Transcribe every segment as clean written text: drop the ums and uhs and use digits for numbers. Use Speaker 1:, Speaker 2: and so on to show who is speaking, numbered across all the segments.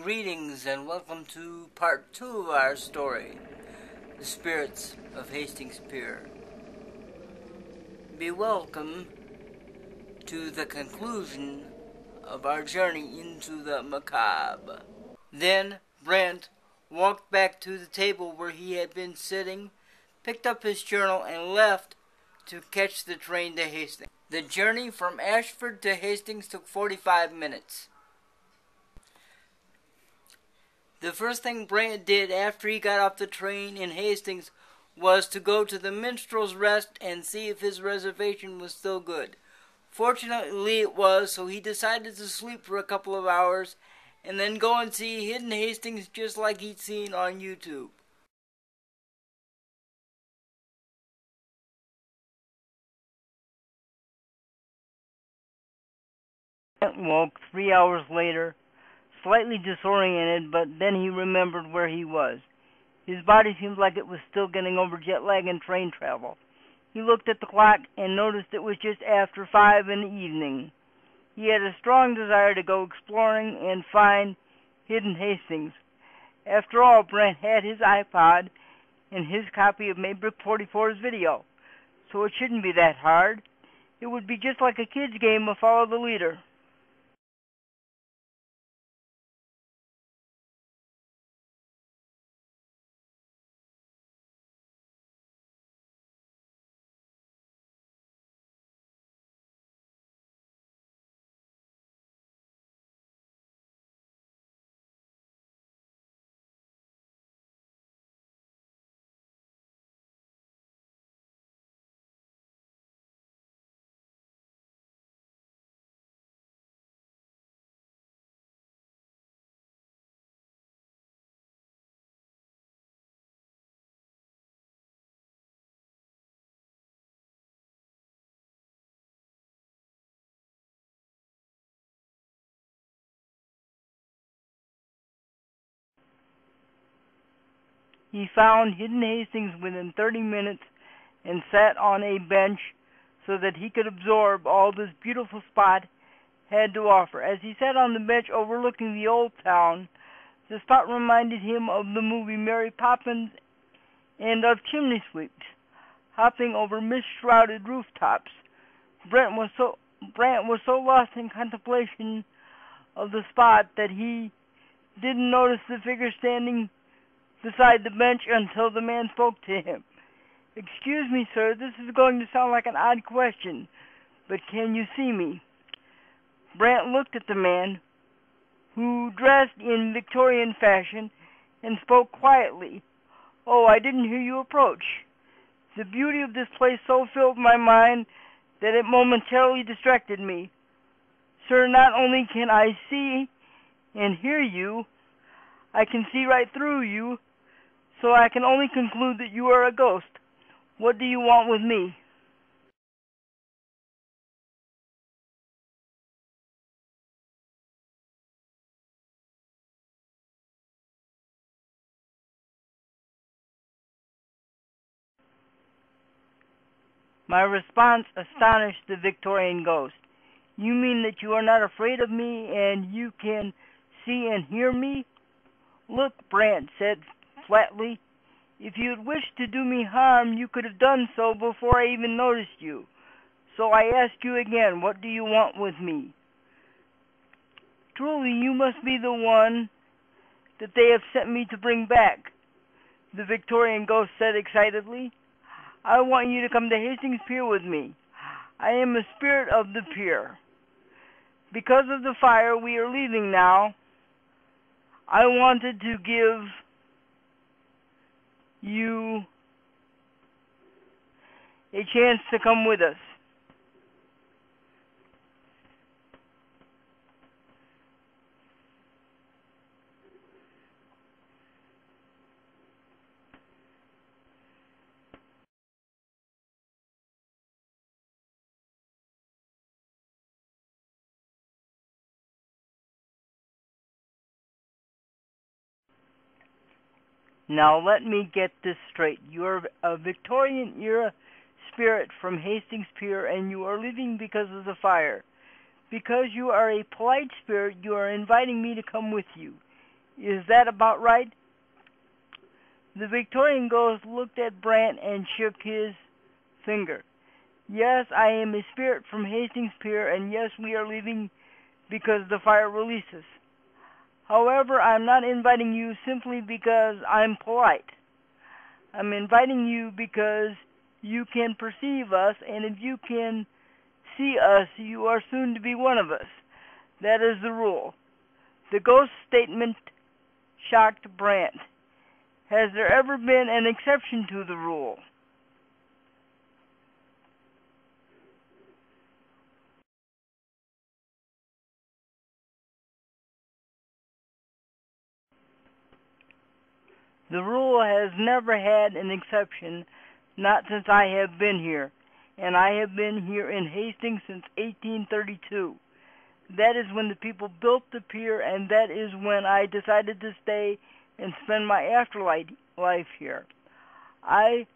Speaker 1: Greetings and welcome to part 2 of our story, The Spirits of Hastings Pier. Be welcome to the conclusion of our journey into the macabre. Then Brent walked back to the table where he had been sitting, picked up his journal, and left to catch the train to Hastings. The journey from Ashford to Hastings took 45 minutes. The first thing Brant did after he got off the train in Hastings was to go to the Minstrel's Rest and see if his reservation was still good. Fortunately it was, so he decided to sleep for a couple of hours and then go and see Hidden Hastings just like he'd seen on YouTube. Brant woke 3 hours later, slightly disoriented, but then he remembered where he was. His body seemed like it was still getting over jet lag and train travel. He looked at the clock and noticed it was just after 5 in the evening. He had a strong desire to go exploring and find Hidden Hastings. After all, Brent had his iPod and his copy of Maybrick 44's video, so it shouldn't be that hard. It would be just like a kid's game of Follow the Leader. He found Hidden Hastings within 30 minutes and sat on a bench so that he could absorb all this beautiful spot had to offer. As he sat on the bench overlooking the old town, the spot reminded him of the movie Mary Poppins and of chimney sweeps hopping over mist-shrouded rooftops. Brent was so lost in contemplation of the spot that he didn't notice the figure standing beside the bench until the man spoke to him. "Excuse me, sir, this is going to sound like an odd question, but can you see me?" Brant looked at the man, who dressed in Victorian fashion, and spoke quietly. "Oh, I didn't hear you approach. The beauty of this place so filled my mind that it momentarily distracted me. Sir, not only can I see and hear you, I can see right through you, so I can only conclude that you are a ghost. What do you want with me?" My response astonished the Victorian ghost. "You mean that you are not afraid of me and you can see and hear me?" "Look," Brant said flatly, "if you had wished to do me harm, you could have done so before I even noticed you. So I ask you again, what do you want with me?" "Truly, you must be the one that they have sent me to bring back," the Victorian ghost said excitedly. "I want you to come to Hastings Pier with me. I am a spirit of the pier. Because of the fire, we are leaving now. I wanted to give you a chance to come with us." "Now let me get this straight. You are a Victorian-era spirit from Hastings Pier, and you are leaving because of the fire. Because you are a polite spirit, you are inviting me to come with you. Is that about right?" The Victorian ghost looked at Brant and shook his finger. "Yes, I am a spirit from Hastings Pier, and yes, we are leaving because the fire releases. However, I'm not inviting you simply because I'm polite. I'm inviting you because you can perceive us, and if you can see us, you are soon to be one of us. That is the rule." The ghost statement shocked Brant. "Has there ever been an exception to the rule?" "The rule has never had an exception, not since I have been here, and I have been here in Hastings since 1832. That is when the people built the pier, and that is when I decided to stay and spend my afterlife here. I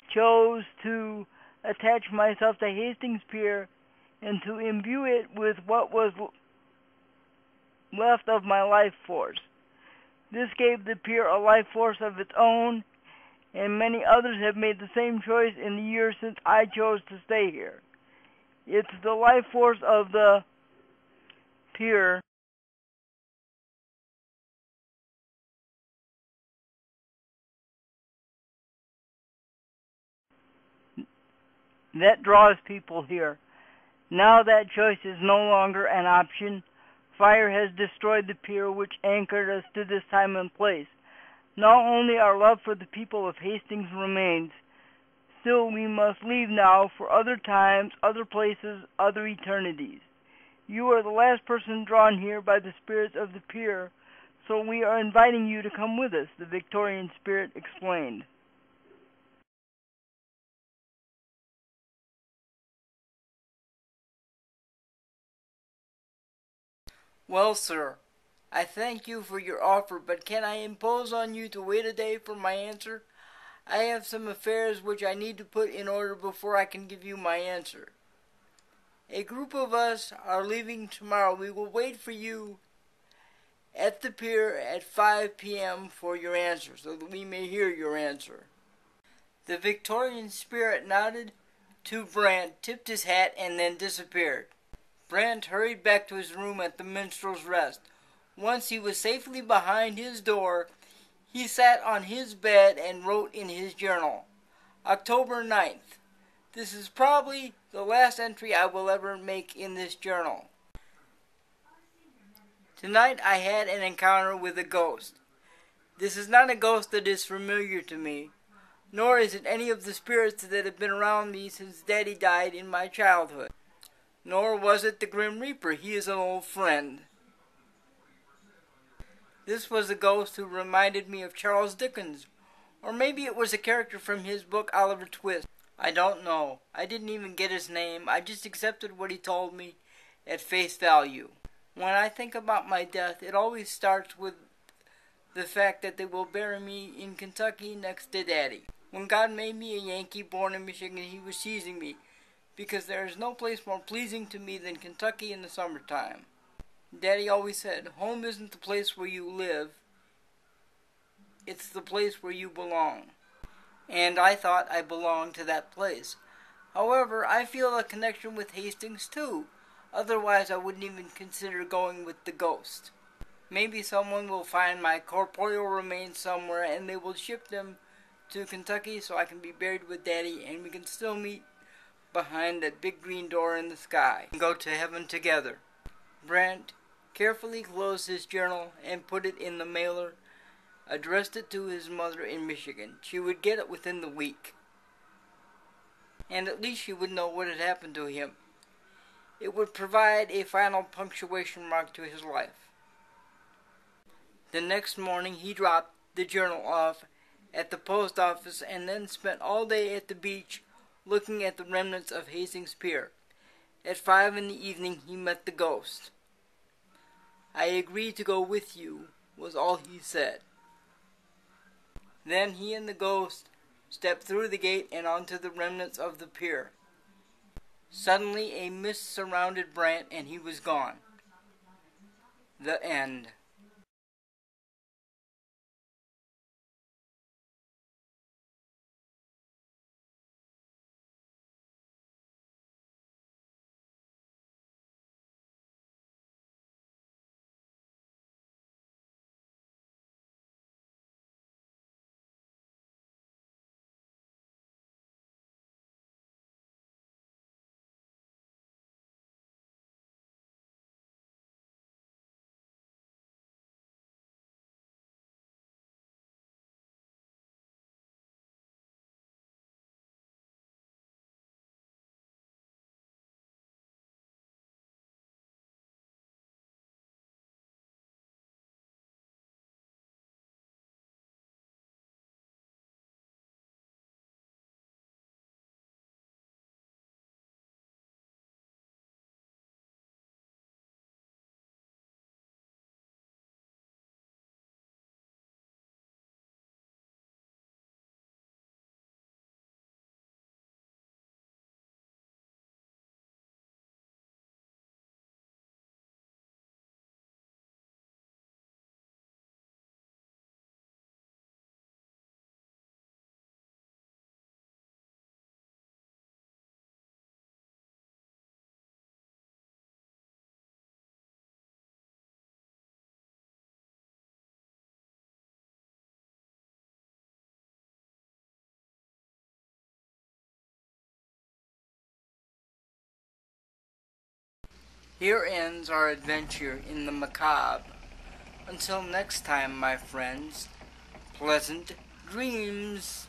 Speaker 1: chose to attach myself to Hastings Pier and to imbue it with what was left of my life force. This gave the pier a life force of its own, and many others have made the same choice in the years since I chose to stay here. It's the life force of the pier that draws people here. Now that choice is no longer an option. Fire has destroyed the pier which anchored us to this time and place. Not only our love for the people of Hastings remains, still we must leave now for other times, other places, other eternities. You are the last person drawn here by the spirits of the pier, so we are inviting you to come with us," the Victorian spirit explained.
Speaker 2: Well, sir, I thank you for your offer, but can I impose on you to wait a day for my answer? I have some affairs which I need to put in order before I can give you my answer. A group of us are leaving tomorrow. We will wait for you at the pier at 5 p.m. for your answer, so that we may hear your answer." The Victorian spirit nodded to Brant, tipped his hat, and then disappeared. Brant hurried back to his room at the Minstrel's Rest. Once he was safely behind his door, he sat on his bed and wrote in his journal, "October 9th. This is probably the last entry I will ever make in this journal. Tonight I had an encounter with a ghost. This is not a ghost that is familiar to me, nor is it any of the spirits that have been around me since Daddy died in my childhood. Nor was it the Grim Reaper. He is an old friend. This was a ghost who reminded me of Charles Dickens, or maybe it was a character from his book Oliver Twist. I don't know. I didn't even get his name. I just accepted what he told me at face value. When I think about my death, it always starts with the fact that they will bury me in Kentucky next to Daddy. When God made me a Yankee born in Michigan, he was teasing me, because there is no place more pleasing to me than Kentucky in the summertime. Daddy always said, home isn't the place where you live, it's the place where you belong. And I thought I belonged to that place. However, I feel a connection with Hastings too. Otherwise, I wouldn't even consider going with the ghost. Maybe someone will find my corporeal remains somewhere and they will ship them to Kentucky so I can be buried with Daddy and we can still meet behind that big green door in the sky and go to heaven together. Brant carefully closed his journal and put it in the mailer, addressed it to his mother in Michigan. She would get it within the week, and at least she would know what had happened to him. It would provide a final punctuation mark to his life. The next morning he dropped the journal off at the post office and then spent all day at the beach looking at the remnants of Hastings Pier. At 5 in the evening he met the ghost. "I agree to go with you," was all he said. Then he and the ghost stepped through the gate and onto the remnants of the pier. Suddenly a mist surrounded Brant and he was gone. The end. Here ends our adventure in the macabre. Until next time, my friends, pleasant dreams.